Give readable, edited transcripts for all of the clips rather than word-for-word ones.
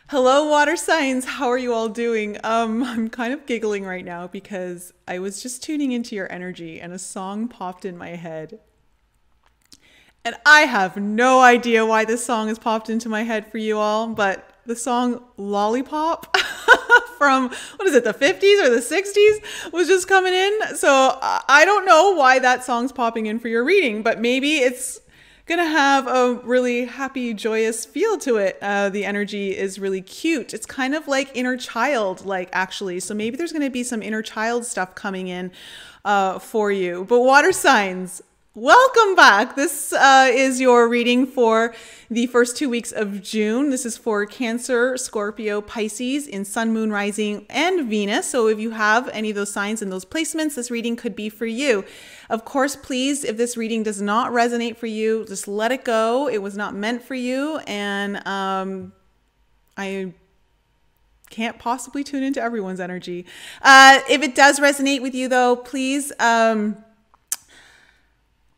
Hello, water signs. How are you all doing? I'm kind of giggling right now because I was just tuning into your energy and a song popped in my head. And I have no idea why this song has popped into my head for you all, but the song Lollipop from, what is it, the 50s or the 60s was just coming in. So I don't know why that song's popping in for your reading, but maybe it's gonna have a really happy, joyous feel to it. The energy is really cute. It's kind of like inner child, like actually. So maybe there's gonna be some inner child stuff coming in for you. But water signs, welcome back. This is your reading for the first 2 weeks of June. This is for Cancer, Scorpio, Pisces in Sun, Moon, Rising, and Venus. So if you have any of those signs in those placements, this reading could be for you. Of course, please, if this reading does not resonate for you, just let it go. It was not meant for you. And I can't possibly tune into everyone's energy. If it does resonate with you, though, please...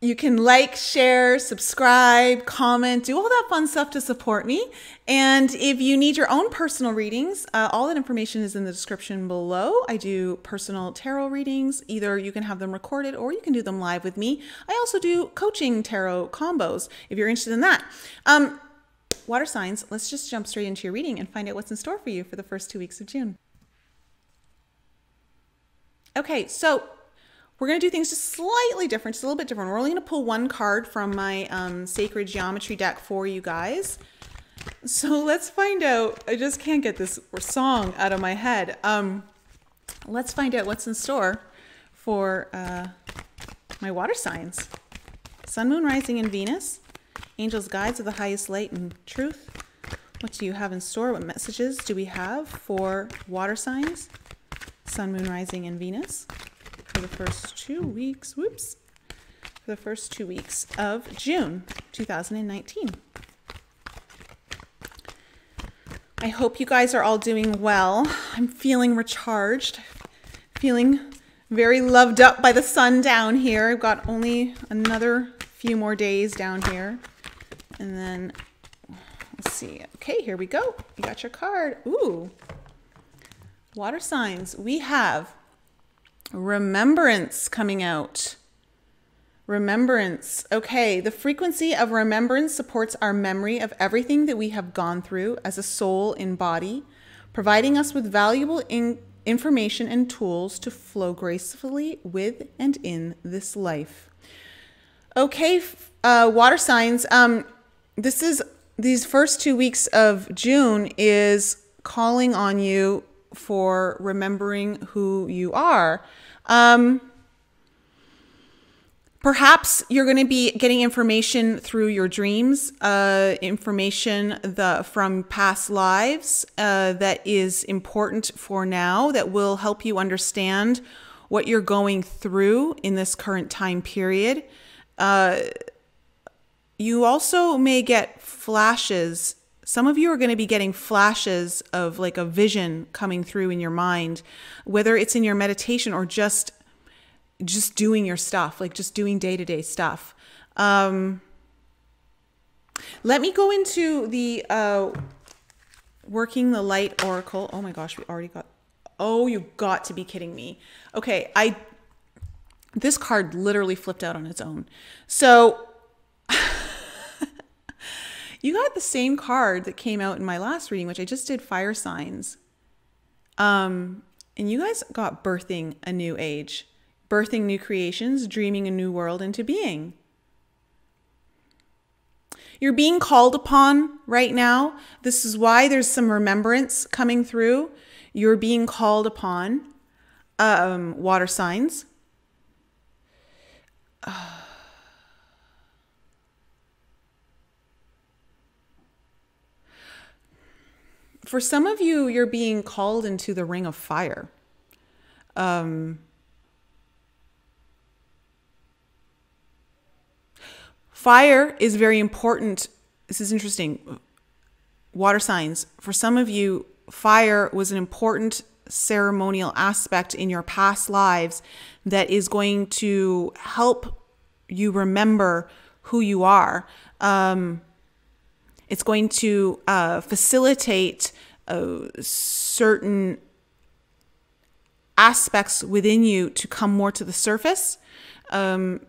you can like, share, subscribe, comment, do all that fun stuff to support me. And if you need your own personal readings, all that information is in the description below. I do personal tarot readings. Either you can have them recorded or you can do them live with me. I also do coaching tarot combos if you're interested in that. Water signs, let's just jump straight into your reading and find out what's in store for you for the first 2 weeks of June. Okay, so we're going to do things just slightly different, just a little bit different. We're only going to pull one card from my Sacred Geometry deck for you guys. So let's find out. I just can't get this song out of my head. Let's find out what's in store for my water signs. Sun, Moon, Rising, and Venus. Angels, guides of the highest light and truth. What do you have in store? What messages do we have for water signs? Sun, Moon, Rising, and Venus. For the first 2 weeks, for the first 2 weeks of June 2019. I hope you guys are all doing well. I'm feeling recharged, feeling very loved up by the sun down here. I've got only another few more days down here. And then, let's see. Okay, here we go. You got your card. Ooh. Water signs. We have Remembrance coming out. Remembrance. Okay, the frequency of remembrance supports our memory of everything that we have gone through as a soul in body, providing us with valuable information and tools to flow gracefully with and in this life. Okay, water signs. These first 2 weeks of June is calling on you for remembering who you are. Perhaps you're going to be getting information through your dreams, information from past lives that is important for now, that will help you understand what you're going through in this current time period. You also may get flashes. Some of you are going to be getting flashes of like a vision coming through in your mind, whether it's in your meditation or just doing your stuff, like just doing day-to-day stuff. Let me go into the Working the Light Oracle. Oh my gosh, we already got, oh, you got to be kidding me. Okay, this card literally flipped out on its own. So you got the same card that came out in my last reading, which I just did, Fire Signs. And you guys got Birthing a New Age, birthing new creations, dreaming a new world into being. You're being called upon right now. This is why there's some remembrance coming through. You're being called upon, water signs. For some of you, you're being called into the ring of fire. Fire is very important. This is interesting. Water signs. For some of you, fire was an important ceremonial aspect in your past lives that is going to help you remember who you are. It's going to facilitate certain aspects within you to come more to the surface. Okay,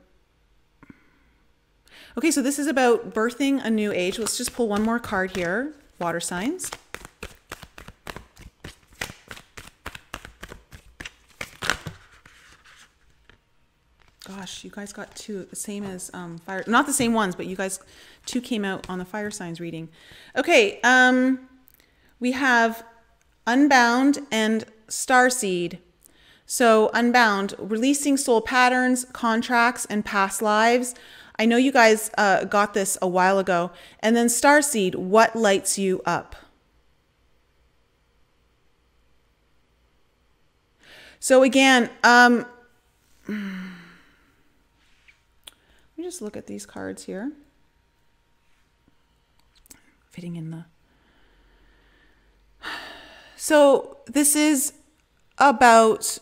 so this is about birthing a new age. Let's just pull one more card here. Water signs. Gosh, you guys got two, the same as fire. Not the same ones, but you guys, two came out on the fire signs reading. Okay, we have Unbound and Starseed. So Unbound, releasing soul patterns, contracts, and past lives. I know you guys got this a while ago. And then Starseed, what lights you up? So again, let me just look at these cards here. Fitting in the... So this is about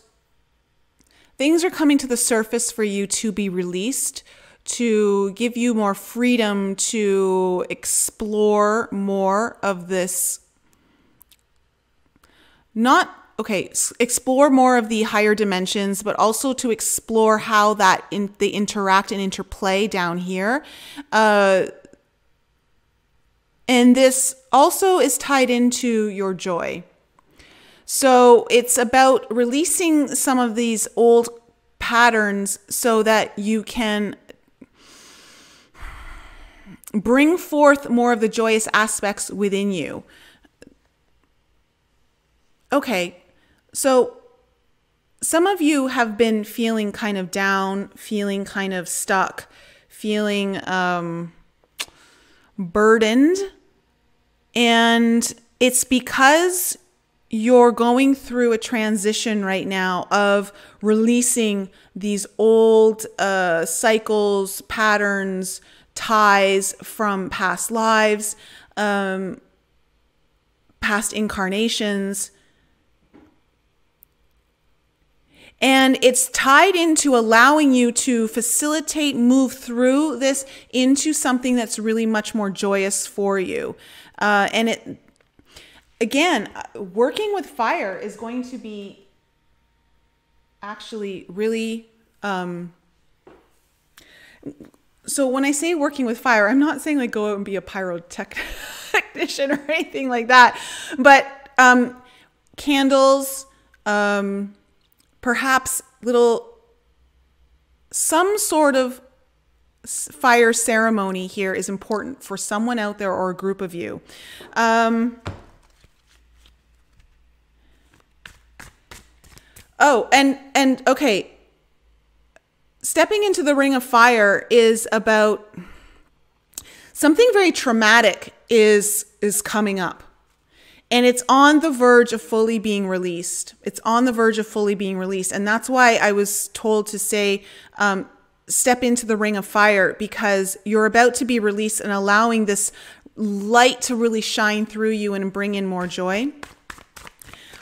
things are coming to the surface for you to be released, to give you more freedom to explore more of this. Explore more of the higher dimensions, but also to explore how they interact and interplay down here. And this also is tied into your joy. So it's about releasing some of these old patterns so that you can bring forth more of the joyous aspects within you. Okay, so some of you have been feeling kind of down, feeling kind of stuck, feeling burdened. And it's because you're going through a transition right now of releasing these old cycles, patterns, ties from past lives, past incarnations. And it's tied into allowing you to facilitate, move through this into something that's really much more joyous for you. And it, again, working with fire is going to be actually really, so when I say working with fire, I'm not saying like go out and be a pyrotechnician or anything like that, but candles, perhaps some sort of fire ceremony here is important for someone out there or a group of you. Okay. Stepping into the ring of fire is about something very traumatic is coming up. And it's on the verge of fully being released. It's on the verge of fully being released. And that's why I was told to say, step into the ring of fire, because you're about to be released and allowing this light to really shine through you and bring in more joy.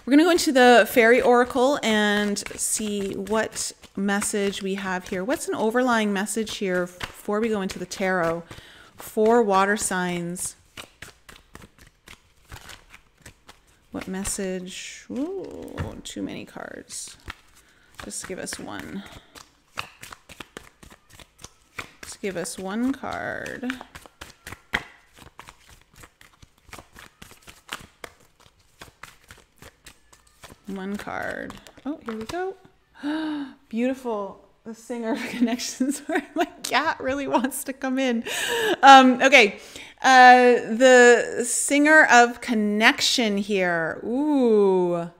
We're going to go into the Fairy Oracle and see what message we have here. What's an overlying message here before we go into the tarot for water signs? What message? Ooh, too many cards. Just give us one. Just give us one card. One card. Oh, here we go. Beautiful. The Singer of Connections, where my cat really wants to come in. Okay. The Singer of Connection here. Ooh.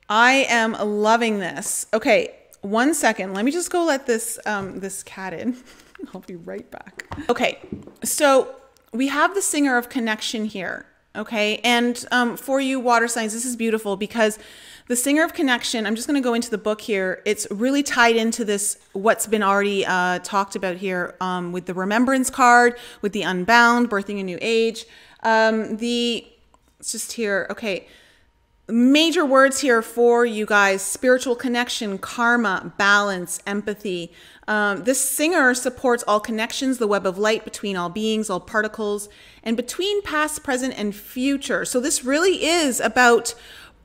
I am loving this. Okay. 1 second. Let me just go let this, this cat in. I'll be right back. Okay. So we have the Singer of Connection here. Okay. And for you water signs, this is beautiful because the Singer of Connection, I'm just going to go into the book here. It's really tied into this, what's been already talked about here with the Remembrance card, with the Unbound, birthing a new age. It's just here. Okay. major words here for you guys: spiritual connection, karma, balance, empathy. This singer supports all connections, the web of light between all beings, all particles, and between past, present, and future. So this really is about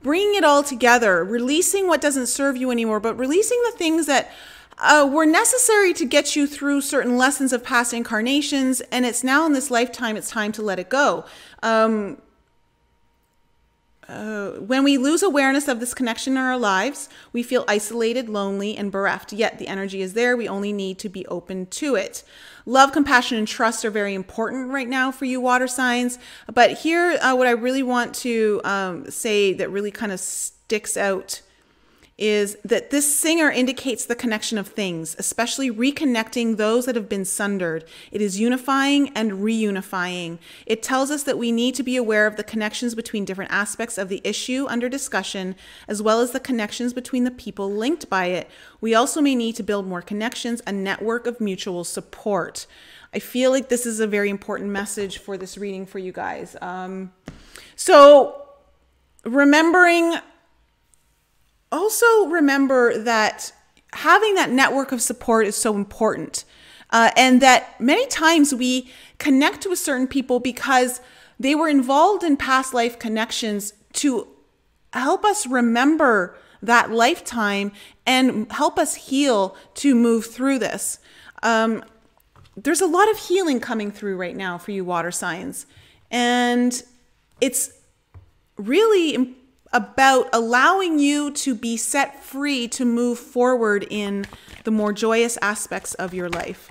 bringing it all together, releasing what doesn't serve you anymore, but releasing the things that were necessary to get you through certain lessons of past incarnations. And it's now in this lifetime, it's time to let it go. When we lose awareness of this connection in our lives, we feel isolated, lonely, and bereft. Yet the energy is there. We only need to be open to it. Love, compassion, and trust are very important right now for you water signs. But here, what I really want to say that really kind of sticks out is that this singer indicates the connection of things, especially reconnecting those that have been sundered. It is unifying and reunifying. It tells us that we need to be aware of the connections between different aspects of the issue under discussion, as well as the connections between the people linked by it. We also may need to build more connections, a network of mutual support. I feel like this is a very important message for this reading for you guys. So remember that having that network of support is so important. And that many times we connect to a certain people because they were involved in past life connections to help us remember that lifetime and help us heal to move through this. There's a lot of healing coming through right now for you water signs. And it's really about allowing you to be set free to move forward in the more joyous aspects of your life.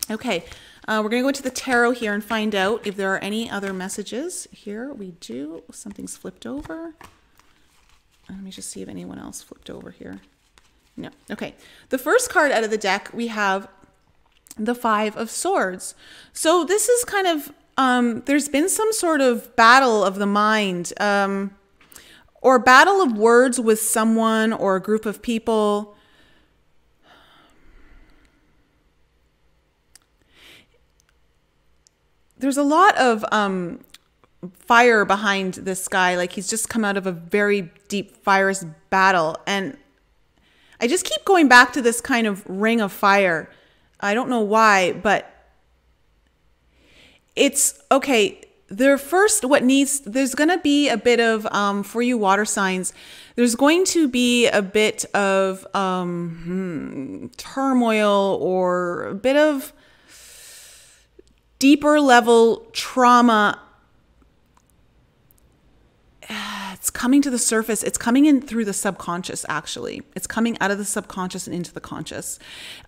Okay, we're going to go into the tarot here and find out if there are any other messages. Here we do. Something's flipped over. Let me just see if anyone else flipped over here. No. Okay. The first card out of the deck, we have the Five of Swords. So this is kind of, there's been some sort of battle of the mind, or battle of words with someone or a group of people. There's a lot of fire behind this guy. Like he's just come out of a very deep fierce battle. And I just keep going back to this kind of ring of fire. I don't know why, but it's okay. There's going to be a bit of, for you water signs, there's going to be a bit of turmoil or a bit of deeper level trauma. It's coming to the surface. It's coming in through the subconscious, actually. It's coming out of the subconscious and into the conscious,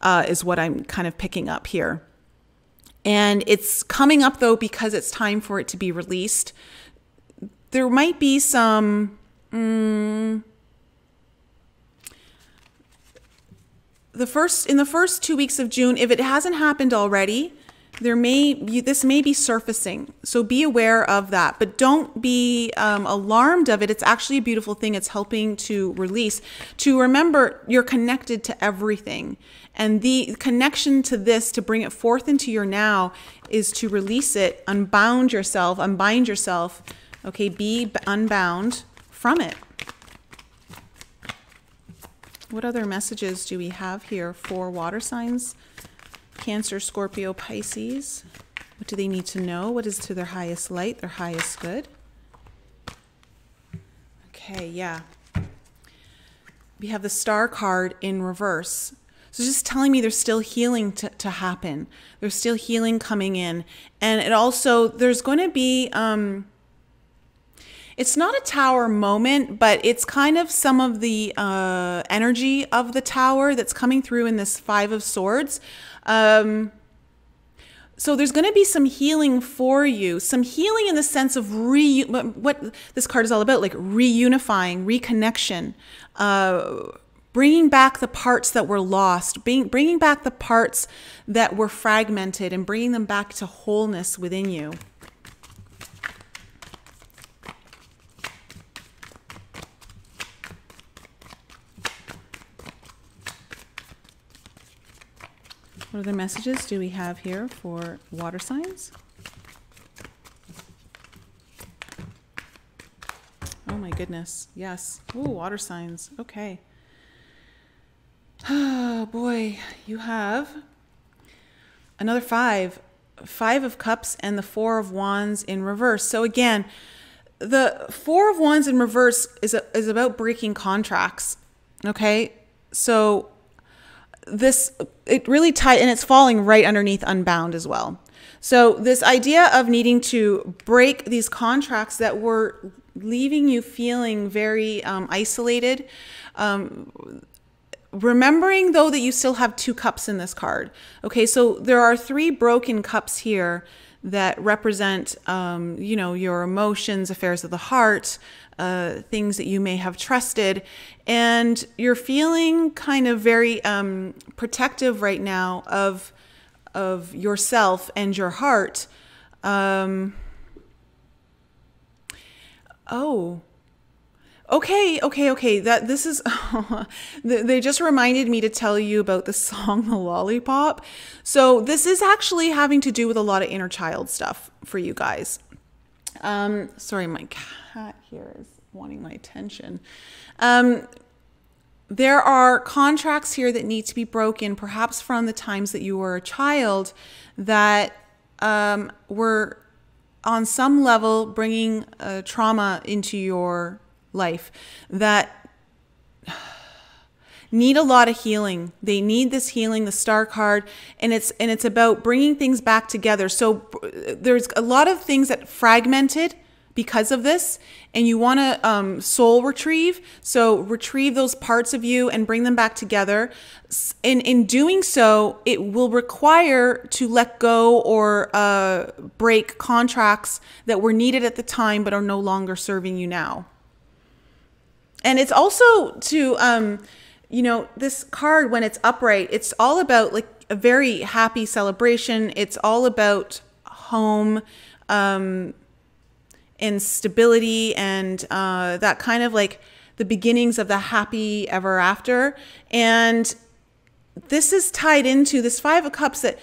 is what I'm kind of picking up here. And it's coming up, though, because it's time for it to be released. There might be some... in the first 2 weeks of June, if it hasn't happened already, this may be surfacing. So be aware of that. But don't be alarmed of it. It's actually a beautiful thing. It's helping to release. To remember, you're connected to everything. And the connection to this, to bring it forth into your now, is to release it, unbind yourself, okay, be unbound from it. What other messages do we have here for water signs? Cancer, Scorpio, Pisces. What do they need to know? What is to their highest light, their highest good? Okay, yeah. We have the Star card in reverse. So just telling me there's still healing to happen. There's still healing coming in. And it also, there's going to be, it's not a tower moment, but it's kind of some of the energy of the tower that's coming through in this Five of Swords. So there's going to be some healing for you, some healing in the sense of what this card is all about, like reunifying, reconnection, bringing back the parts that were lost, bringing back the parts that were fragmented and bringing them back to wholeness within you. What other messages do we have here for water signs? Oh my goodness. Yes. Ooh, water signs. Okay. Oh boy, you have another 5 of Cups and the 4 of Wands in reverse. So again, the 4 of Wands in reverse is about breaking contracts. Okay, so it really tied, and it's falling right underneath Unbound as well. So this idea of needing to break these contracts that were leaving you feeling very isolated. Remembering though that you still have 2 cups in this card. Okay, so there are 3 broken cups here that represent, you know, your emotions, affairs of the heart, things that you may have trusted, and you're feeling kind of very protective right now of yourself and your heart. Oh. Okay. That this is they just reminded me to tell you about the song The Lollipop. So this is actually having to do with a lot of inner child stuff for you guys. Sorry, my cat here is wanting my attention. There are contracts here that need to be broken, perhaps from the times that you were a child, that were on some level bringing trauma into your life, that need a lot of healing. They need this healing, the Star card, and it's about bringing things back together. So there's a lot of things that fragmented because of this, and you want to soul retrieve. So retrieve those parts of you and bring them back together. In doing so, it will require to let go or break contracts that were needed at the time but are no longer serving you now. And it's also to, you know, this card, when it's upright, it's all about like a very happy celebration. It's all about home and stability and that kind of like the beginnings of the happy ever after. And this is tied into this 5 of Cups, that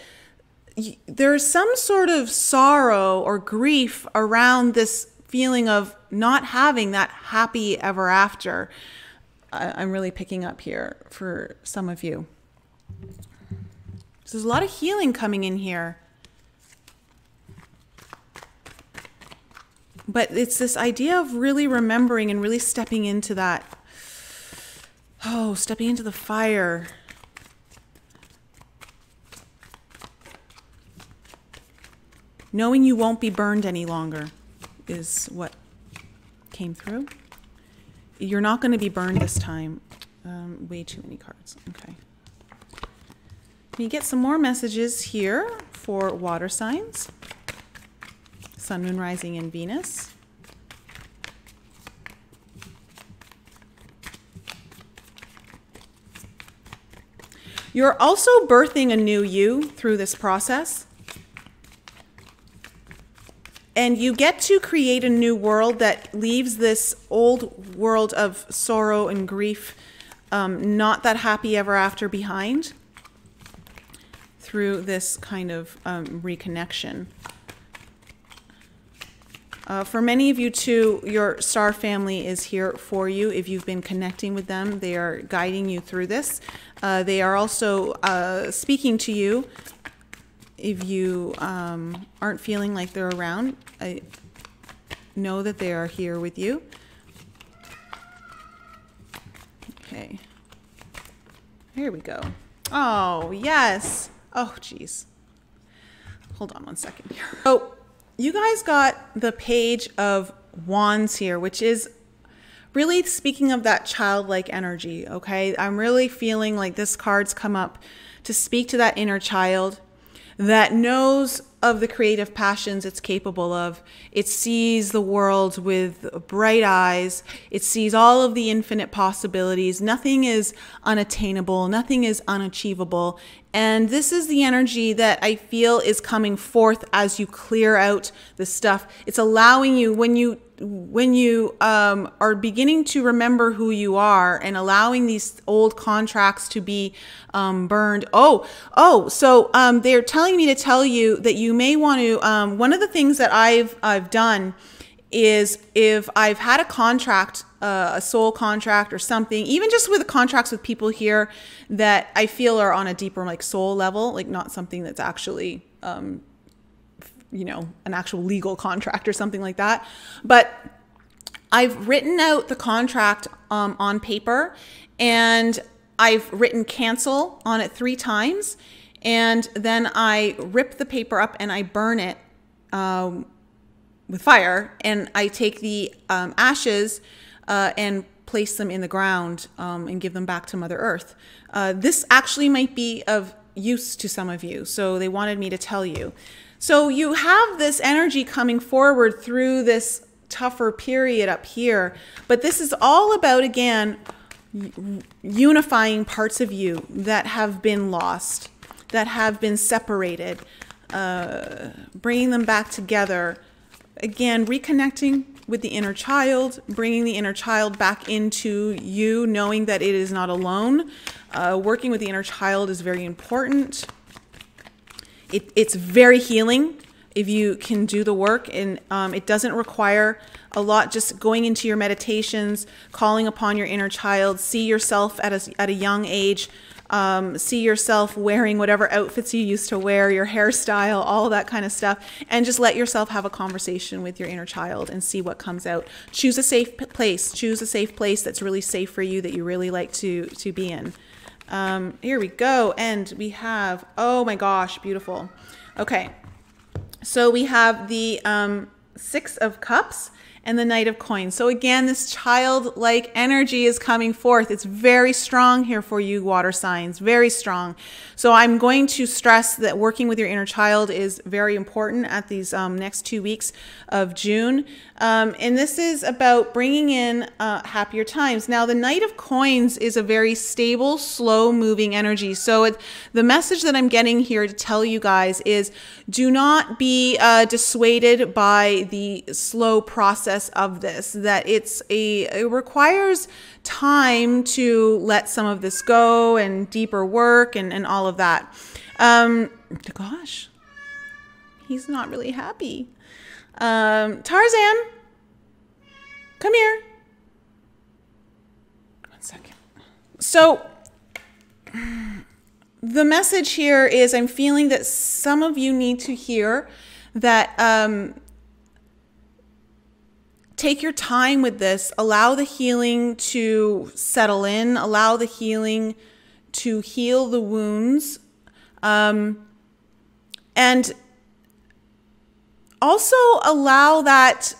there's some sort of sorrow or grief around this feeling of not having that happy ever after. I'm really picking up here for some of you. So there's a lot of healing coming in here. But it's this idea of really remembering and really stepping into that. Oh, stepping into the fire. Knowing you won't be burned any longer is what came through. You're not going to be burned this time. Way too many cards. Okay. Can you get some more messages here for water signs? Sun, Moon, Rising, and Venus. You're also birthing a new you through this process. And you get to create a new world that leaves this old world of sorrow and grief, not that happy ever after, behind through this kind of reconnection. For many of you too, your star family is here for you. If you've been connecting with them, they are guiding you through this. They are also speaking to you. If you aren't feeling like they're around, I know that they are here with you. Okay. Here we go. Oh, yes. Oh, geez. Hold on one second here. Oh, you guys got the Page of Wands here, which is really speaking of that childlike energy, okay? I'm really feeling like this card's come up to speak to that inner child that knows of the creative passions it's capable of. It sees the world with bright eyes. It sees all of the infinite possibilities. Nothing is unattainable. Nothing is unachievable. And this is the energy that I feel is coming forth as you clear out the stuff. It's allowing you, when you are beginning to remember who you are and allowing these old contracts to be burned. So they're telling me to tell you that you may want to, one of the things that I've done is if I've had a contract, a soul contract or something, even just with contracts with people here that I feel are on a deeper like soul level, like not something that's actually, you know, an actual legal contract or something like that. But I've written out the contract on paper, and I've written cancel on it 3 times. And then I rip the paper up and I burn it with fire, and I take the ashes and place them in the ground and give them back to Mother Earth. This actually might be of use to some of you, so they wanted me to tell you. So you have this energy coming forward through this tougher period up here, but this is all about, again, unifying parts of you that have been lost, that have been separated, bringing them back together. Again, reconnecting with the inner child, bringing the inner child back into you, knowing that it is not alone. Working with the inner child is very important. It's very healing if you can do the work, and it doesn't require a lot. Just going into your meditations, calling upon your inner child, see yourself at a young age. See yourself wearing whatever outfits you used to wear, your hairstyle, all that kind of stuff, and just let yourself have a conversation with your inner child and see what comes out. Choose a safe place. Choose a safe place that's really safe for you, that you really like to be in. Here we go. And we have, oh my gosh, beautiful. Okay. So we have the 6 of Cups and the Knight of Coins. So again, this childlike energy is coming forth. It's very strong here for you, water signs, very strong. So I'm going to stress that working with your inner child is very important at these next 2 weeks of June. And this is about bringing in happier times. Now, the Knight of Coins is a very stable, slow-moving energy. So the message that I'm getting here to tell you guys is, do not be dissuaded by the slow process of this, that it requires time to let some of this go, and deeper work, and all of that. Gosh, he's not really happy. Tarzan, come here. 1 second. So the message here is, I'm feeling that some of you need to hear that take your time with this. Allow the healing to settle in. Allow the healing to heal the wounds. And also allow that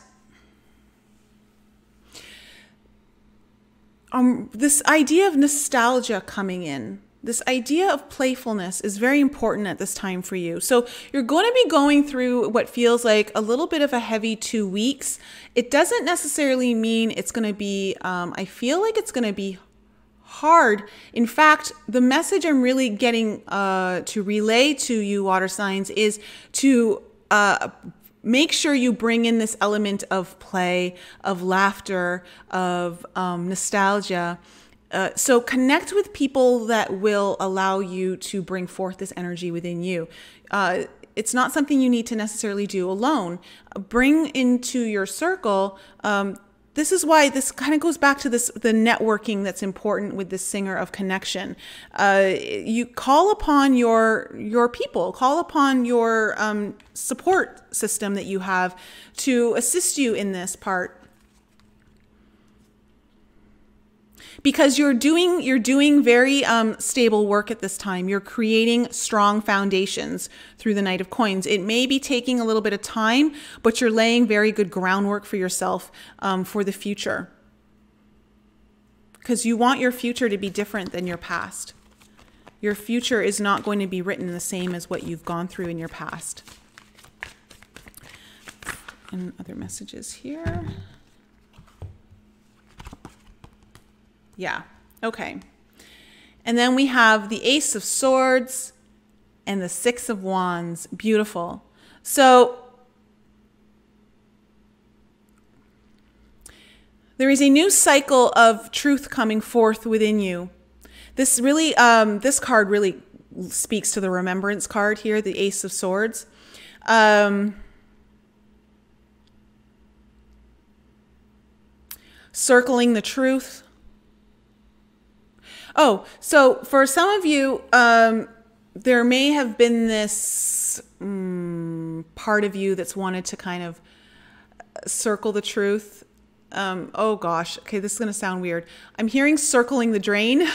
this idea of nostalgia coming in. This idea of playfulness is very important at this time for you. So you're going to be going through what feels like a little bit of a heavy 2 weeks. It doesn't necessarily mean it's going to be, I feel like it's going to be hard. In fact, the message I'm really getting to relay to you, water signs, is to make sure you bring in this element of play, of laughter, of nostalgia. So connect with people that will allow you to bring forth this energy within you. It's not something you need to necessarily do alone. Bring into your circle. This is why this kind of goes back to the networking that's important with this singer of connection. You call upon your people, call upon your support system that you have to assist you in this part. Because you're doing very stable work at this time. You're creating strong foundations through the Knight of Coins. It may be taking a little bit of time, but you're laying very good groundwork for yourself for the future. Because you want your future to be different than your past. Your future is not going to be written the same as what you've gone through in your past. And other messages here. Yeah, okay. And then we have the Ace of Swords and the 6 of Wands. Beautiful. So there is a new cycle of truth coming forth within you. This really, this card really speaks to the Remembrance card here, the Ace of Swords. circling the truth. Oh, so for some of you, there may have been this part of you that's wanted to kind of circle the truth. Oh gosh, okay, this is going to sound weird. I'm hearing circling the drain,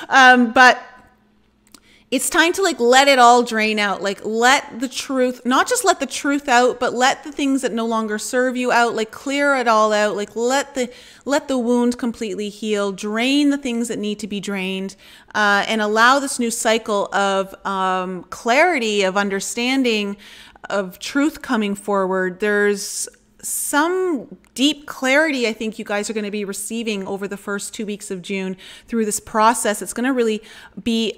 but it's time to like let it all drain out. Like let the truth, not just let the truth out, but let the things that no longer serve you out, like clear it all out. Like let the wound completely heal, drain the things that need to be drained, and allow this new cycle of clarity, of understanding, of truth coming forward. There's some deep clarity I think you guys are going to be receiving over the first 2 weeks of June through this process. It's going to really be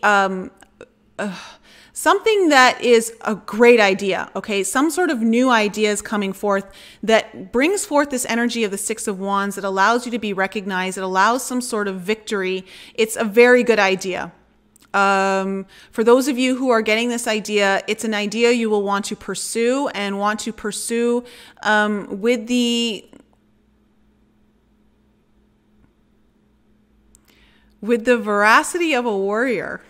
something that is a great idea, okay? Some sort of new ideas coming forth that brings forth this energy of the Six of Wands that allows you to be recognized. It allows some sort of victory. It's a very good idea. For those of you who are getting this idea, it's an idea you will want to pursue and want to pursue with the veracity of a warrior.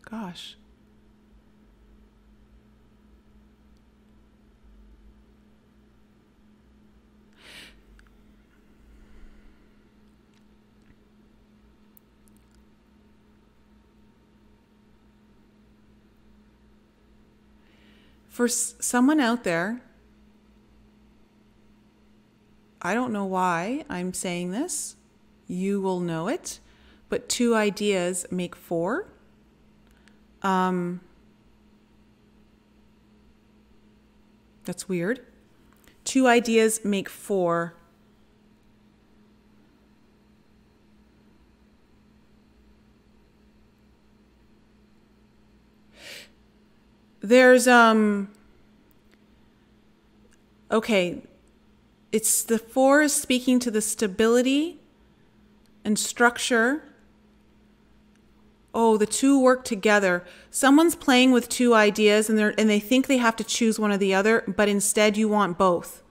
Gosh. For someone out there, I don't know why I'm saying this. You will know it. But 2 ideas make 4. That's weird. 2 ideas make 4. There's, okay, it's the 4 is speaking to the stability and structure. Oh, the 2 work together. Someone's playing with 2 ideas and they think they have to choose one or the other, but instead you want both.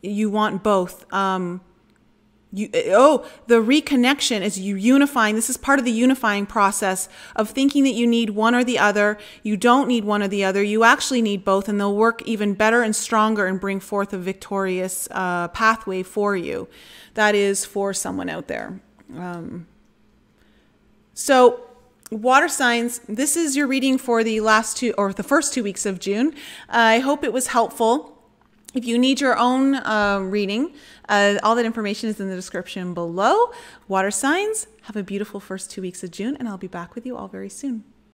You want both. The reconnection is you unifying. This is part of the unifying process of thinking that you need one or the other. You don't need one or the other. You actually need both, and they'll work even better and stronger and bring forth a victorious pathway for you. That is for someone out there. So water signs, this is your reading for the first 2 weeks of June. I hope it was helpful. If you need your own reading, all that information is in the description below. Water signs, have a beautiful first 2 weeks of June, and I'll be back with you all very soon.